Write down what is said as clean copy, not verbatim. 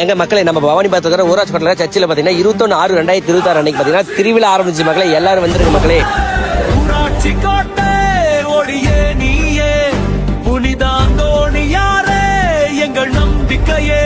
எங்க மக்களை நம்ம பவானி பார்த்துக்கிற ஊராட்சி கோட்டையில சர்ச்சில் பாத்தீங்கன்னா 21/6/2026 அன்னைக்கு பாத்தீங்கன்னா திருவிழா ஆரம்பிச்சு மக்களை எல்லாரும் வந்துருங்க மக்களே. ஊராட்சி கோட்டை ஒளியே நீயே புனிதாந்தோணி யாரே எங்கள் நம்பிக்கையே.